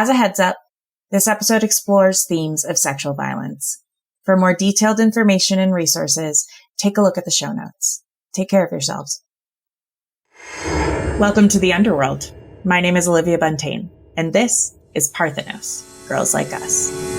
As a heads up, this episode explores themes of sexual violence. For more detailed information and resources, take a look at the show notes. Take care of yourselves. Welcome to the Underworld. My name is Olivia Buntaine, and this is Parthenos, Girls Like Us.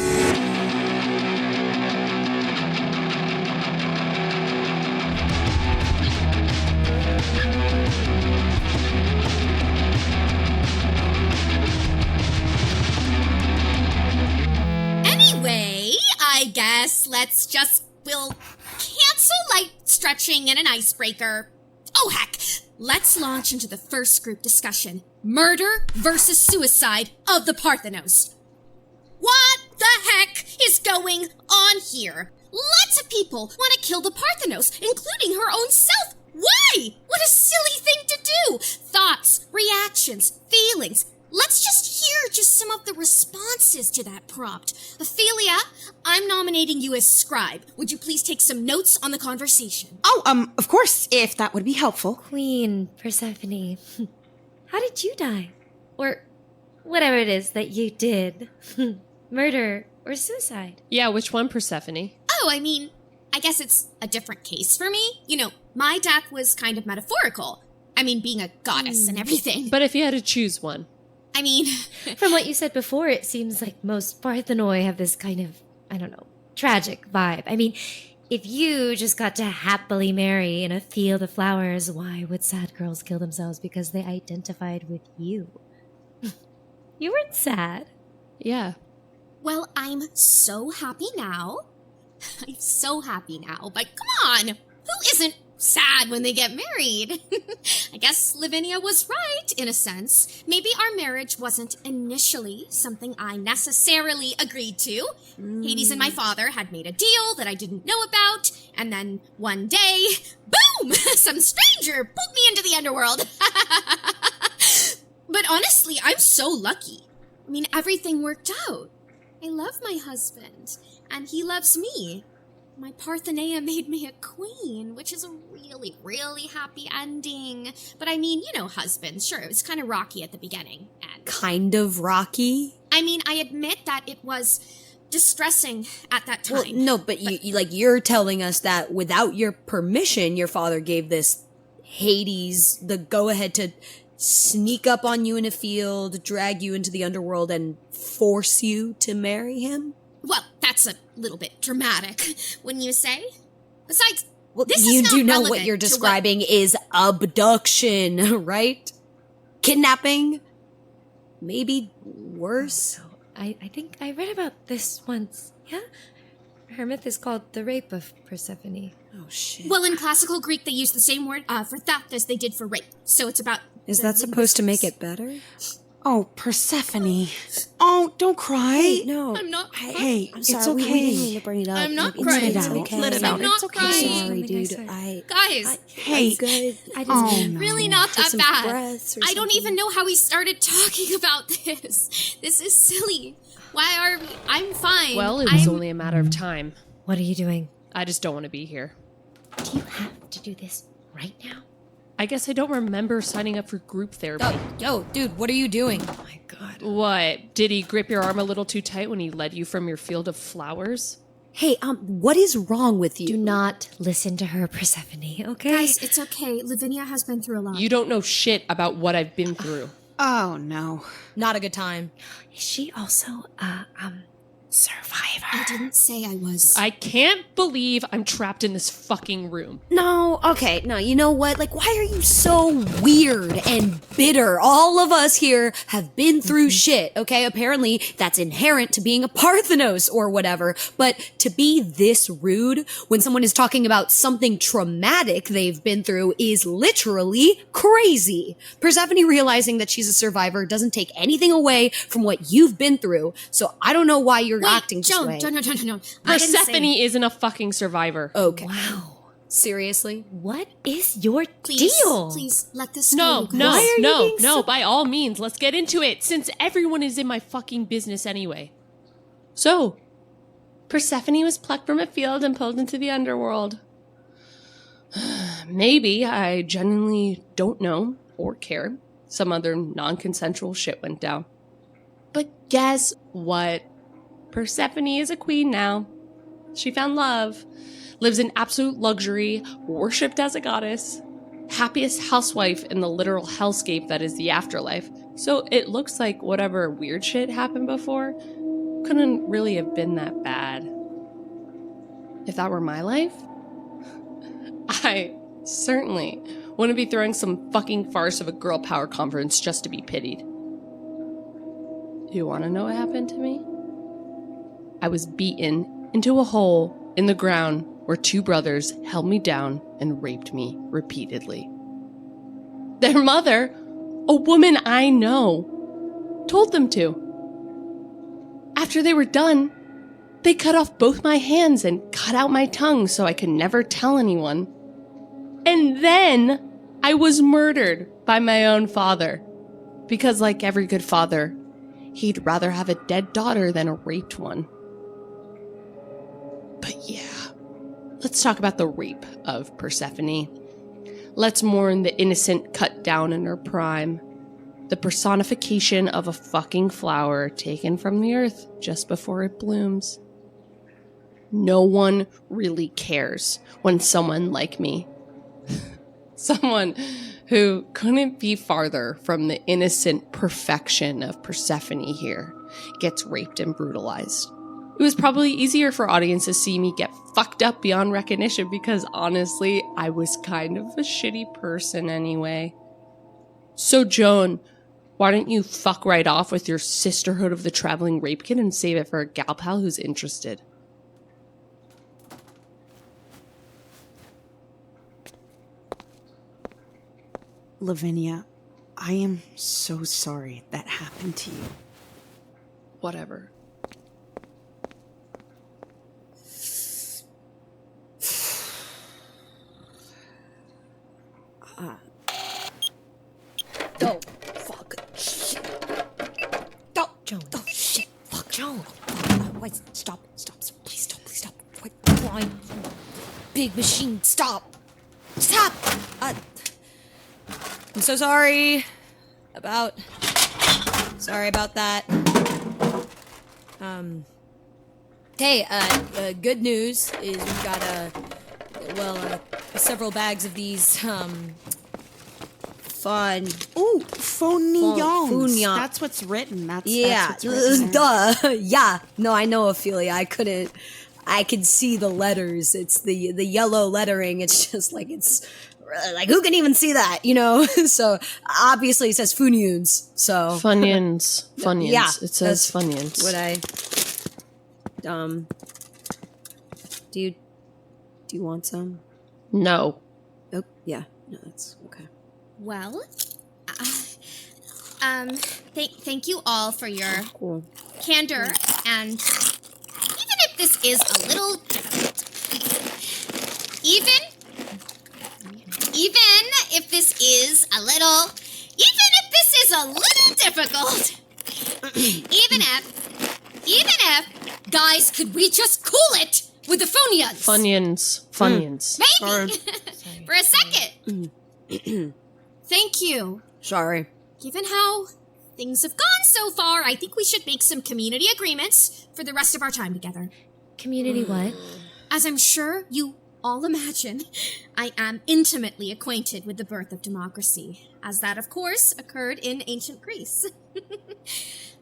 We'll cancel light stretching and an icebreaker. Oh, heck. Let's launch into the first group discussion. Murder versus suicide of the Parthenos. What the heck is going on here? Lots of people want to kill the Parthenos, including her own self. Why? What a silly thing to do. Thoughts, reactions, feelings. Let's just hear just some of the responses to that prompt. Ophelia, I'm nominating you as scribe. Would you please take some notes on the conversation? Oh, of course, if that would be helpful. Queen Persephone, how did you die? Or whatever it is that you did. Murder or suicide? Yeah, which one, Persephone? Oh, I guess it's a different case for me. You know, my death was kind of metaphorical. Being a goddess and everything. But if you had to choose one. From what you said before, it seems like most Parthenoi have this kind of, tragic vibe. If you just got to happily marry in a field of flowers, why would sad girls kill themselves because they identified with you? You weren't sad. Yeah. Well, I'm so happy now. But come on, who isn't sad when they get married? I guess Lavinia was right, in a sense. Maybe our marriage wasn't initially something I necessarily agreed to. Hades and my father had made a deal that I didn't know about, and then one day, boom! Some stranger pulled me into the underworld. But honestly, I'm so lucky. Everything worked out. I love my husband, and he loves me. My Parthenaea made me a queen, which is a really, really happy ending. But husbands, sure, it was kind of rocky at the beginning. And kind of rocky? I admit that it was distressing at that time. Well, no, but you're telling us that without your permission, your father gave this Hades the go-ahead to sneak up on you in a field, drag you into the underworld, and force you to marry him? Well, that's a little bit dramatic, wouldn't you say? Besides, this you is not do know relevant what you're describing is abduction, right? Kidnapping? Maybe worse? Oh, I think I read about this once. Yeah? Her myth is called the rape of Persephone. Oh, shit. Well, in classical Greek, they use the same word for theft as they did for rape. So it's about... Is that supposed to make it better? Oh, Persephone. Oh, don't cry. Hey, no. I'm not crying. Hey, I'm it's sorry. okay. We didn't mean to bring it up. I'm not It's crying. okay. Let it out. I'm not It's okay. crying. Sorry, dude. Guys, Hey. I'm good. Oh, no. really not Take that some bad. breaths or I don't something. even know how we started talking about this. This is silly. Why are we... I'm fine. Well, it was only a matter of time. What are you doing? I just don't want to be here. Do you have to do this right now? I guess I don't remember signing up for group therapy. Yo, dude, what are you doing? Oh my god. What? Did he grip your arm a little too tight when he led you from your field of flowers? Hey, what is wrong with you? Do not listen to her, Persephone, okay? Guys, it's okay. Lavinia has been through a lot. You don't know shit about what I've been through. Oh, no. Not a good time. Is she also survivor? I didn't say I was. I can't believe I'm trapped in this fucking room. No, okay, no, you know what? Why are you so weird and bitter? All of us here have been through shit, okay? Apparently, that's inherent to being a Parthenos or whatever, but to be this rude when someone is talking about something traumatic they've been through is literally crazy. Persephone realizing that she's a survivor doesn't take anything away from what you've been through, so I don't know why you're acting this Joan, way. No. Persephone isn't a fucking survivor. Okay. Wow. Seriously? What is your Please, deal? please, let this go. No, by all means, let's get into it, since everyone is in my fucking business anyway. So, Persephone was plucked from a field and pulled into the underworld. Maybe, I genuinely don't know or care. Some other non-consensual shit went down. But guess what? Persephone is a queen now. She found love, lives in absolute luxury, worshipped as a goddess, happiest housewife in the literal hellscape that is the afterlife. So it looks like whatever weird shit happened before couldn't really have been that bad. If that were my life, I certainly wouldn't be throwing some fucking farce of a girl power conference just to be pitied. You want to know what happened to me? I was beaten into a hole in the ground where two brothers held me down and raped me repeatedly. Their mother, a woman I know, told them to. After they were done, they cut off both my hands and cut out my tongue so I could never tell anyone. And then I was murdered by my own father. Because like every good father, he'd rather have a dead daughter than a raped one. But yeah, let's talk about the rape of Persephone. Let's mourn the innocent cut down in her prime. The personification of a fucking flower taken from the earth just before it blooms. No one really cares when someone like me, someone who couldn't be farther from the innocent perfection of Persephone here, gets raped and brutalized. It was probably easier for audiences to see me get fucked up beyond recognition because honestly, I was kind of a shitty person anyway. So Joan, why don't you fuck right off with your sisterhood of the traveling rape kit and save it for a gal pal who's interested? Lavinia, I am so sorry that happened to you. Whatever. Oh, fuck. Shit. Oh, Joan. Oh, shit. Fuck. Joan. Wait, stop. Please stop. Wait, why? Big machine, stop. Stop! I'm so sorry about that. Hey, good news is we've got, several bags of these, fun. Ooh, Funyuns. Funyuns. That's what's written. That's Yeah, what's written there. duh. Yeah, no, I know, Ophelia. I could see the letters. It's the yellow lettering. It's just like, it's like, who can even see that, you know? So obviously it says Funyuns. So Funyuns. Yeah, It says Funyuns. what I do you want some? No. Oh, yeah. No, that's okay. Well, thank you all for your Cool. candor, and even if this is a little difficult, even if this is a little difficult, even if, guys, could we just cool it with the Funyuns? Funyuns. Maybe. For a second. Thank you. Sorry. Given how things have gone so far, I think we should make some community agreements for the rest of our time together. Community what? As I'm sure you all imagine, I am intimately acquainted with the birth of democracy, as that, of course, occurred in ancient Greece.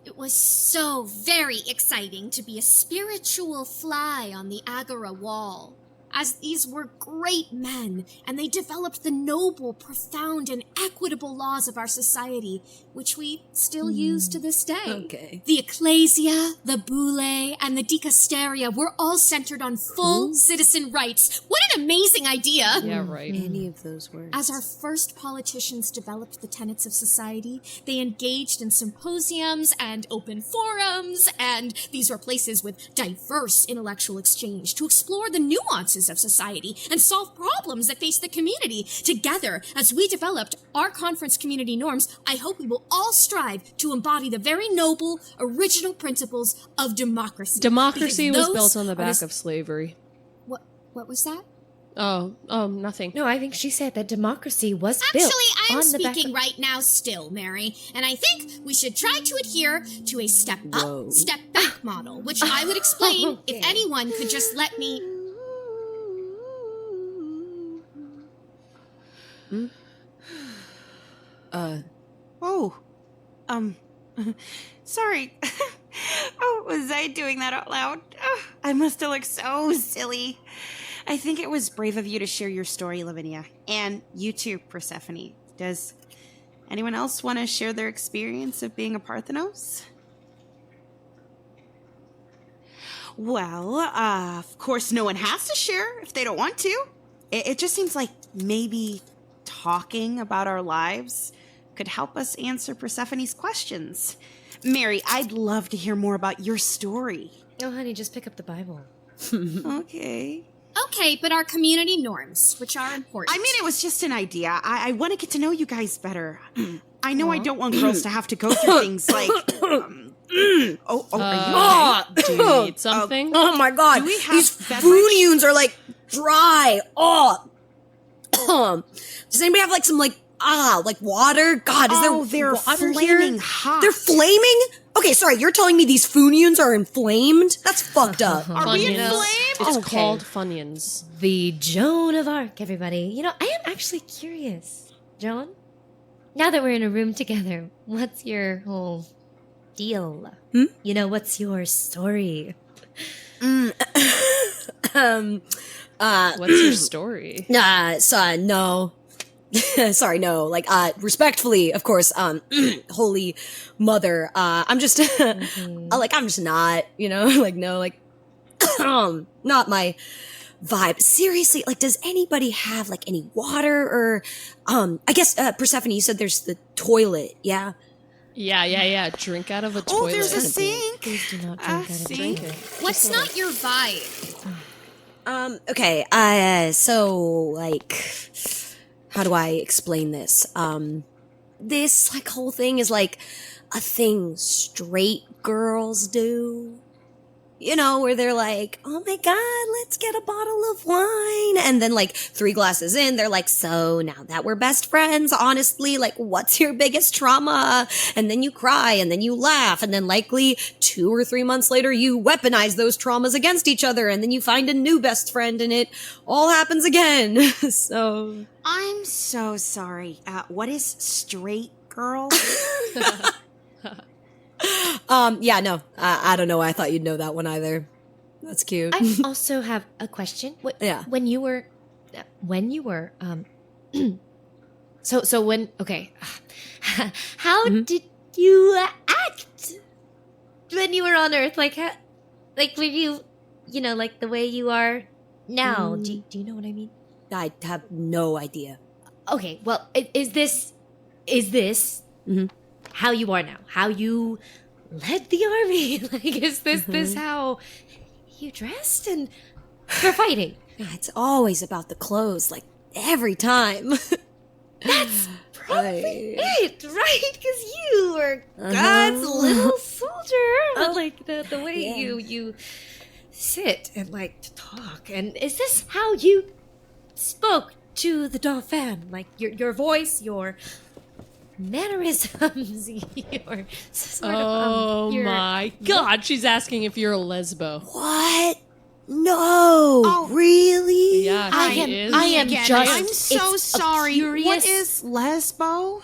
It was so very exciting to be a spiritual fly on the agora wall, as these were great men, and they developed the noble, profound, and equitable laws of our society, which we still use to this day. Okay. The ecclesia, the boule, and the dicasteria were all centered on full citizen rights. What an amazing idea! Yeah, right. Any of those words. As our first politicians developed the tenets of society, they engaged in symposiums and open forums, and these were places with diverse intellectual exchange to explore the nuances of society and solve problems that face the community. Together, as we developed our conference community norms, I hope we will all strive to embody the very noble, original principles of democracy. Democracy Because was those built on the are back of slavery. What was that? Nothing. No, I think she said that democracy was built Actually, I'm on the back speaking of... right now still, Mary, and I think we should try to adhere to a step up, step back model, which I would explain if anyone could just let me... Sorry. Oh, was I doing that out loud? Oh, I must have looked so silly. I think it was brave of you to share your story, Lavinia. And you too, Persephone. Does anyone else want to share their experience of being a Parthenos? Well, of course no one has to share if they don't want to. It just seems like maybe talking about our lives could help us answer Persephone's questions. Mary, I'd love to hear more about your story. Oh, honey, just pick up the Bible. Okay. Okay, but our community norms, which are important. I mean, it was just an idea. I want to get to know you guys better. I know I don't want girls to have to go through things like... are you okay? Do you need something? Oh my god, Do we have these beverage? Funyuns are like dry. Does anybody have like some like water? God, is there they're water flaming here? hot. They're flaming? Okay, sorry, you're telling me these Funyuns are inflamed? That's fucked up. Are we Funyuns. inflamed? It's Okay. called Funyuns. The Joan of Arc, everybody. You know, I am actually curious. Joan, now that we're in a room together, what's your whole deal? You know, what's your story? What's your story? No. Sorry, no. Like, respectfully, of course, Holy Mother, I'm just, I'm just not, you know, like, no, like, not my vibe. Seriously, like, does anybody have, like, any water or, I guess, Persephone, you said there's the toilet, yeah? Yeah. Drink out of a toilet. Oh, there's a sink. Please do not drink out of sink. it. What's not your vibe? Okay, so, like, how do I explain this? This, like, whole thing is, like, a thing straight girls do. You know, where they're like, oh my god, let's get a bottle of wine. And then, like, 3 glasses in, they're like, so now that we're best friends, honestly, like, what's your biggest trauma? And then you cry, and then you laugh, and then likely 2 or 3 months later, you weaponize those traumas against each other, and then you find a new best friend, and it all happens again. So... I'm so sorry. What is straight girl? Yeah, no, I don't know. I thought you'd know that one either. That's cute. I also have a question. Yeah. When you were, so when, okay, how did you act when you were on Earth? Like, how, like, were you, you know, like the way you are now? Do you know what I mean? I have no idea. Okay, well, is this how you are now? How you led the army? Like, is this how you dressed and for fighting? Yeah, it's always about the clothes, like, every time. That's probably it, right? Because you were God's little soldier. Like, the way you sit and, like, to talk. And is this how you spoke to the Dauphin? Like, your voice, your mannerisms, your sort of my god, she's asking if you're a lesbo. What? No, really? Yeah, I am just. I'm so sorry. What is lesbo?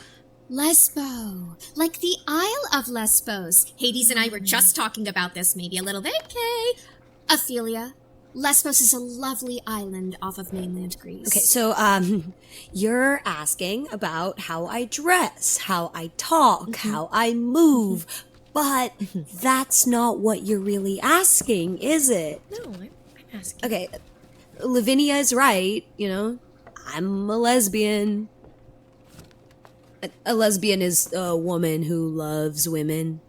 Lesbo. Like the Isle of Lesbos. Hades and I were just talking about this maybe a little bit, okay? Ophelia, Lesbos is a lovely island off of mainland Greece. Okay, so, you're asking about how I dress, how I talk, how I move, but that's not what you're really asking, is it? No, I'm asking. Okay, Lavinia is right, you know, I'm a lesbian. A lesbian is a woman who loves women.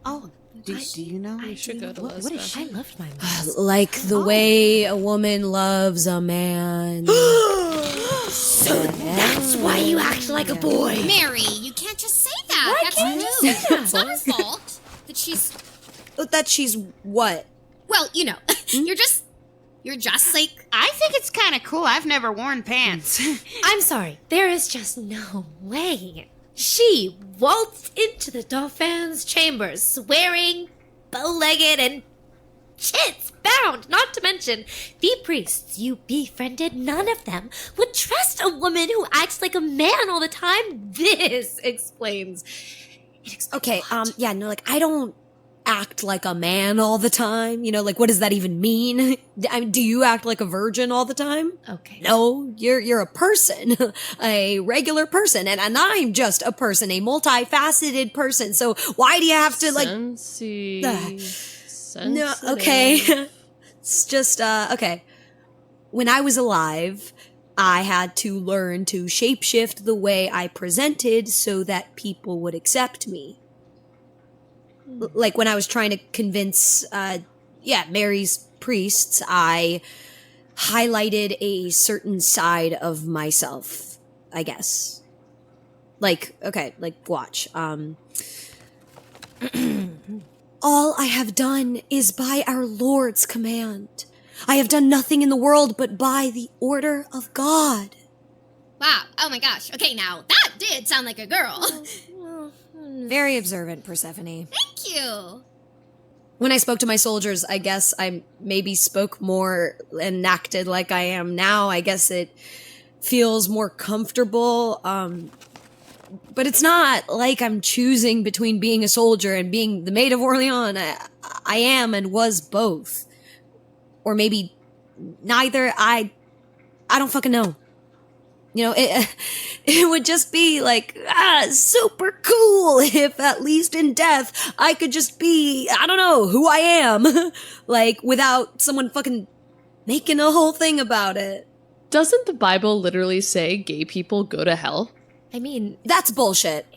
Oh, do you know? You should go to What is lesbo. she? I loved my mom. Like the way a woman loves a man. So that's why you act like a boy. Mary, you can't just say that. That's rude. It's not her fault that she's... That she's what? Well, you know, you're just You're just like... I think it's kind of cool. I've never worn pants. I'm sorry. There is just no way. She waltzed into the Dauphin's chambers, swearing, bow-legged, and chits bound. Not to mention, the priests you befriended, none of them would trust a woman who acts like a man all the time. This explains. It explains Okay, a lot. I don't act like a man all the time. Like, what does that even mean? Do you act like a virgin all the time? Okay. No, you're a person, a regular person, and I'm just a person, a multifaceted person. So why do you have to No, okay. It's just okay. When I was alive, I had to learn to shapeshift the way I presented so that people would accept me. Like when I was trying to convince Mary's priests, I highlighted a certain side of myself, I guess. Watch. All I have done is by our Lord's command. I have done nothing in the world but by the order of God. Wow. Oh my gosh. Okay, now, that did sound like a girl. Very observant, Persephone. Thank you. When I spoke to my soldiers, I guess I maybe spoke more and acted like I am now. I guess it feels more comfortable. But it's not like I'm choosing between being a soldier and being the Maid of Orleans. I am and was both. Or maybe neither. I don't fucking know. It would just be super cool if at least in death I could just be, I don't know, who I am. Without someone fucking making a whole thing about it. Doesn't the Bible literally say gay people go to hell? I mean, That's bullshit.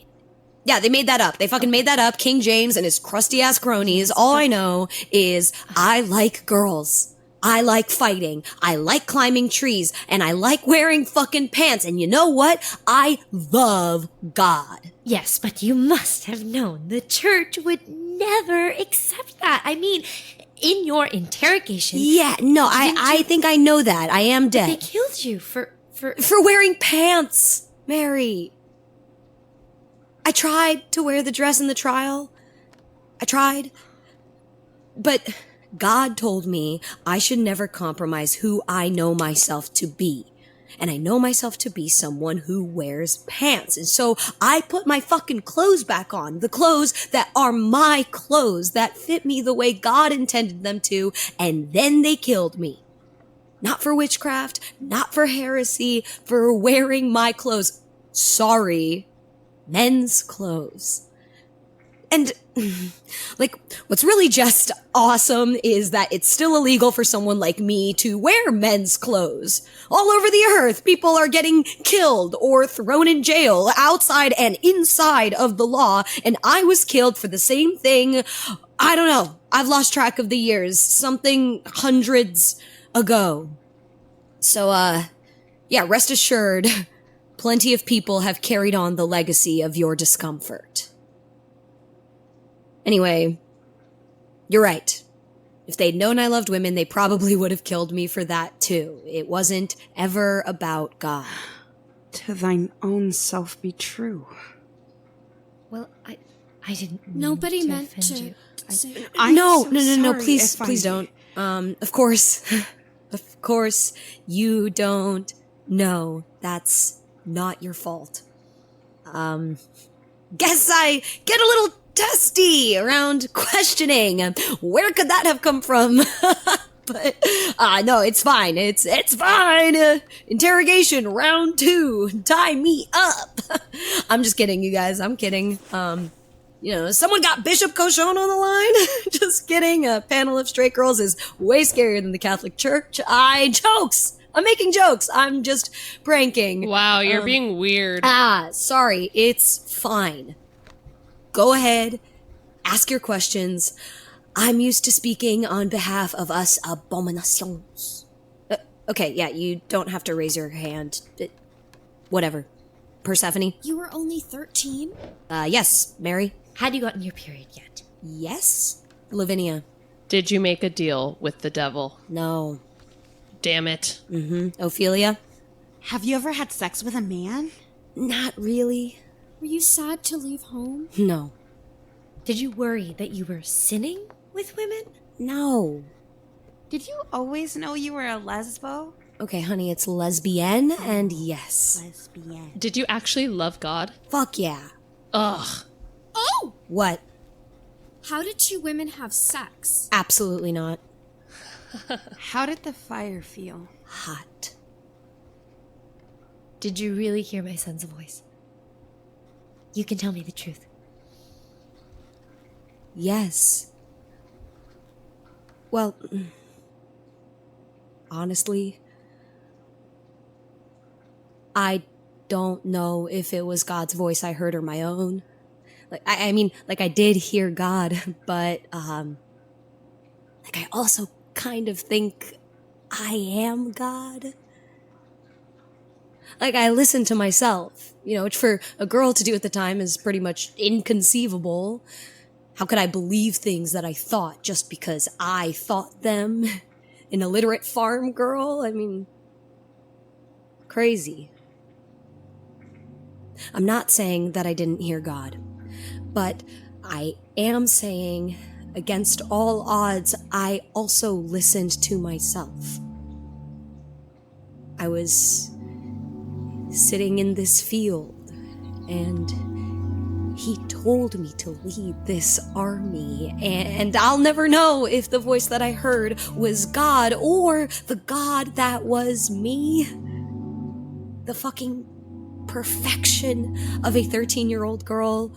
Yeah, they made that up. They fucking made that up. King James and his crusty ass cronies. All I know is I like girls. I like fighting. I like climbing trees. And I like wearing fucking pants. And you know what? I love God. yes, but you must have known the church would never accept that. I mean, in your interrogation, Yeah, no, I think I know that. I am they dead. killed you for For wearing pants, Mary. I tried to wear the dress in the trial. I tried. But God told me I should never compromise who I know myself to be. And I know myself to be someone who wears pants. And so I put my fucking clothes back on. The clothes that are my clothes, that fit me the way God intended them to. And then they killed me. Not for witchcraft, not for heresy, for wearing my clothes. Sorry, men's clothes. And, what's really just awesome is that it's still illegal for someone like me to wear men's clothes. All over the earth, people are getting killed or thrown in jail outside and inside of the law, and I was killed for the same thing. I don't know. I've lost track of the years. Something hundreds ago. So, rest assured, plenty of people have carried on the legacy of your discomfort. Anyway, you're right. If they'd known I loved women, they probably would have killed me for that too. It wasn't ever about God. To thine own self be true. well, I didn't. Nobody mean meant offend to you. say... I'm No, so no, sorry please, if I- please don't. Of course, of course, you don't know. That's not your fault. Guess I get a little testy around questioning. Where could that have come from? But, no, it's fine. It's fine. Interrogation round 2. Tie me up. I'm just kidding, you guys. I'm kidding. Someone got Bishop Cochon on the line. Just kidding. A panel of straight girls is way scarier than the Catholic Church. Jokes. I'm making jokes. I'm just pranking. Wow, you're being weird. Sorry. It's fine. Go ahead. Ask your questions. I'm used to speaking on behalf of us abominations. Okay, yeah, you don't have to raise your hand. Whatever. Persephone? You were only 13? Yes, Mary? Had you gotten your period yet? Yes? Lavinia? Did you make a deal with the devil? No. damn it. Ophelia? Have you ever had sex with a man? Not really. Were you sad to leave home? No. Did you worry that you were sinning with women? No. Did you always know you were a lesbo? Okay, honey, it's lesbian, and yes. Lesbian. Did you actually love God? Fuck yeah. Ugh. Oh! What? How did two women have sex? Absolutely not. How did the fire feel? Hot. Did you really hear my son's voice? You can tell me the truth. Yes. Well, honestly, I don't know if it was God's voice I heard or my own. I mean, I did hear God, but, I also kind of think I am God. I listened to myself, which for a girl to do at the time is pretty much inconceivable. How could I believe things that I thought just because I thought them? An illiterate farm girl? I mean, crazy. I'm not saying that I didn't hear God, but I am saying, against all odds, I also listened to myself. I was sitting in this field, and he told me to lead this army, and I'll never know if the voice that I heard was God or the God that was me. The fucking perfection of a 13-year-old girl.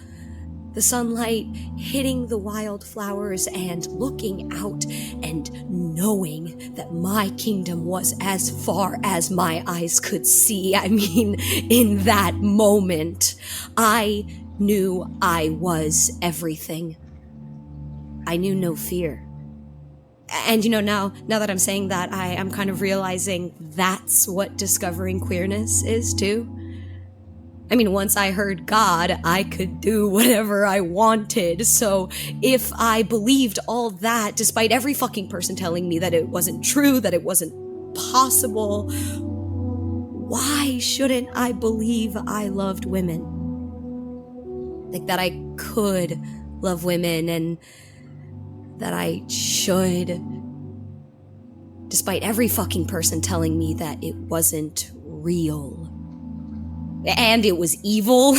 The sunlight hitting the wildflowers and looking out and knowing that my kingdom was as far as my eyes could see. I mean, in that moment, I knew I was everything. I knew no fear. And now that I'm saying that, I'm kind of realizing that's what discovering queerness is too. I mean, once I heard God, I could do whatever I wanted. So if I believed all that, despite every fucking person telling me that it wasn't true, that it wasn't possible, why shouldn't I believe I loved women? That I could love women and that I should, despite every fucking person telling me that it wasn't real. And it was evil.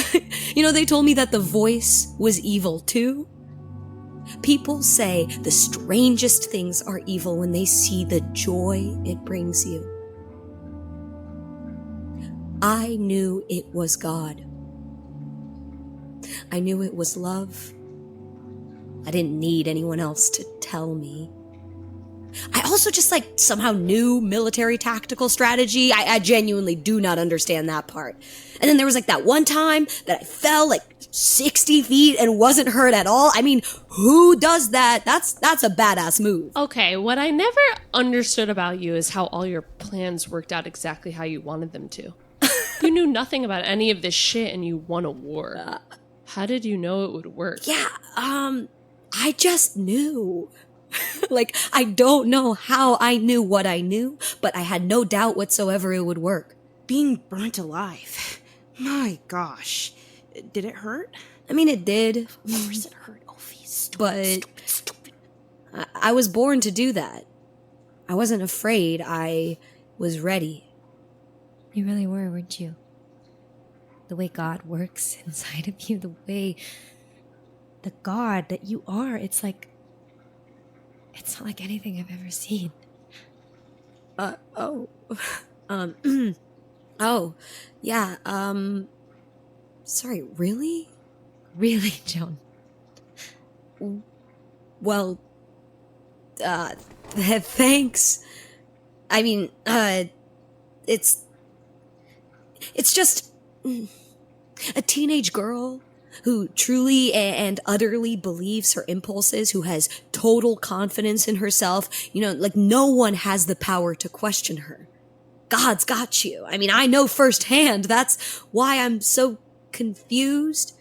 They told me that the voice was evil too. People say the strangest things are evil when they see the joy it brings you. I knew it was God. I knew it was love. I didn't need anyone else to tell me. I also just somehow knew military tactical strategy. I genuinely do not understand that part. And then there was that one time that I fell 60 feet and wasn't hurt at all. I mean, who does that? That's a badass move. Okay, what I never understood about you is how all your plans worked out exactly how you wanted them to. You knew nothing about any of this shit and you won a war. How did you know it would work? Yeah, I just knew. I don't know how I knew what I knew, but I had no doubt whatsoever it would work. Being burnt alive. My gosh. Did it hurt? I mean, it did. Of course it hurt, Ophi. Stupid. I was born to do that. I wasn't afraid. I was ready. You really were, weren't you? The way God works inside of you, the way the God that you are, it's not like anything I've ever seen. Yeah, sorry, really? Really, Joan? Well, thanks. I mean, it's just a teenage girl who truly and utterly believes her impulses, who has total confidence in herself. No one has the power to question her. God's got you. I mean, I know firsthand. That's why I'm so confused.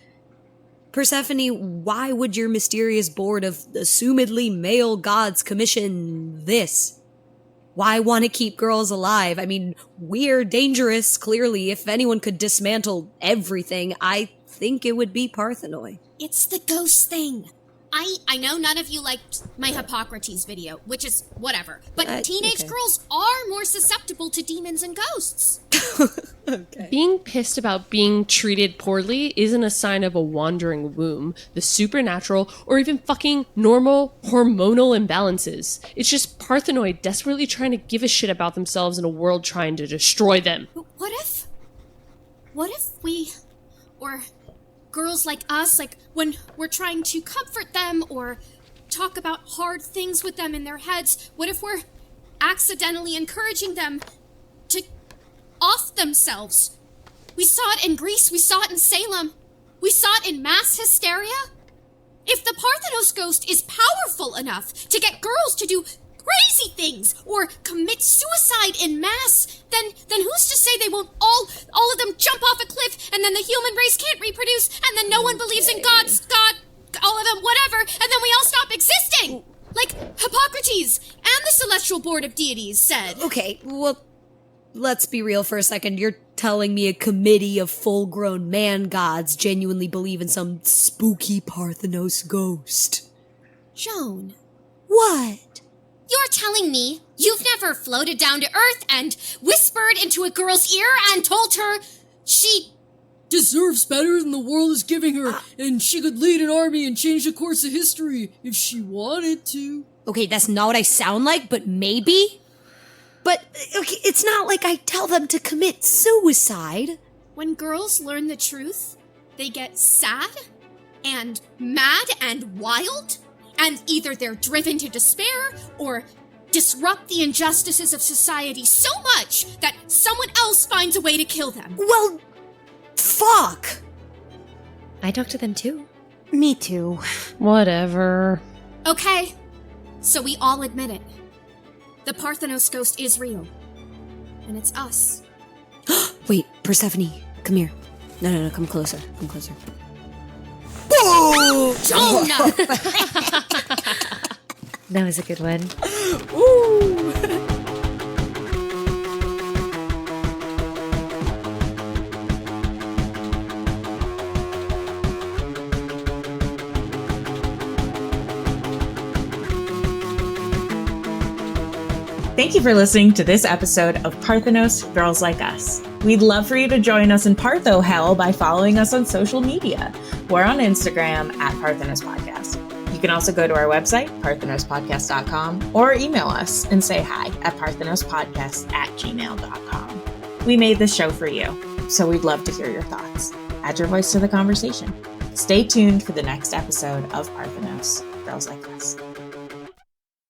Persephone, why would your mysterious board of assumedly male gods commission this? Why want to keep girls alive? I mean, we're dangerous, clearly. If anyone could dismantle everything, I think it would be Parthenoi. It's the ghost thing. I know none of you liked my Hippocrates video, which is whatever, but teenage girls are more susceptible to demons and ghosts. Okay. Being pissed about being treated poorly isn't a sign of a wandering womb, the supernatural, or even fucking normal hormonal imbalances. It's just Parthenoi desperately trying to give a shit about themselves in a world trying to destroy them. What if we, or girls like us, like when we're trying to comfort them or talk about hard things with them in their heads, what if we're accidentally encouraging them to off themselves? We saw it in Greece, we saw it in Salem, we saw it in mass hysteria. If the Parthenos ghost is powerful enough to get girls to do crazy things or commit suicide in mass, then who's to say they won't all of them jump off a cliff, and then the human race can't reproduce, and then no one believes in God, all of them, whatever, and then we all stop existing? Like Hippocrates and the Celestial Board of Deities said. Okay, well, let's be real for a second. You're telling me a committee of full-grown man-gods genuinely believe in some spooky Parthenos ghost? Joan. What? You're telling me you've never floated down to Earth and whispered into a girl's ear and told her she deserves better than the world is giving her, and she could lead an army and change the course of history if she wanted to? Okay, that's not what I sound like, but maybe? But, okay, it's not like I tell them to commit suicide. When girls learn the truth, they get sad and mad and wild, and either they're driven to despair or disrupt the injustices of society so much that someone else finds a way to kill them. Well, fuck. I talk to them too. Me too. Whatever. Okay, so we all admit it. The Parthenos ghost is real. And it's us. Wait, Persephone, come here. No, come closer. Joan! That was a good one. Ooh! Thank you for listening to this episode of Parthenos, Girls Like Us. We'd love for you to join us in Partho Hell by following us on social media. We're on Instagram at Parthenos Podcast. You can also go to our website, parthenospodcast.com, or email us and say hi at parthenospodcast@gmail.com. We made this show for you, so we'd love to hear your thoughts. Add your voice to the conversation. Stay tuned for the next episode of Parthenos, Girls Like Us.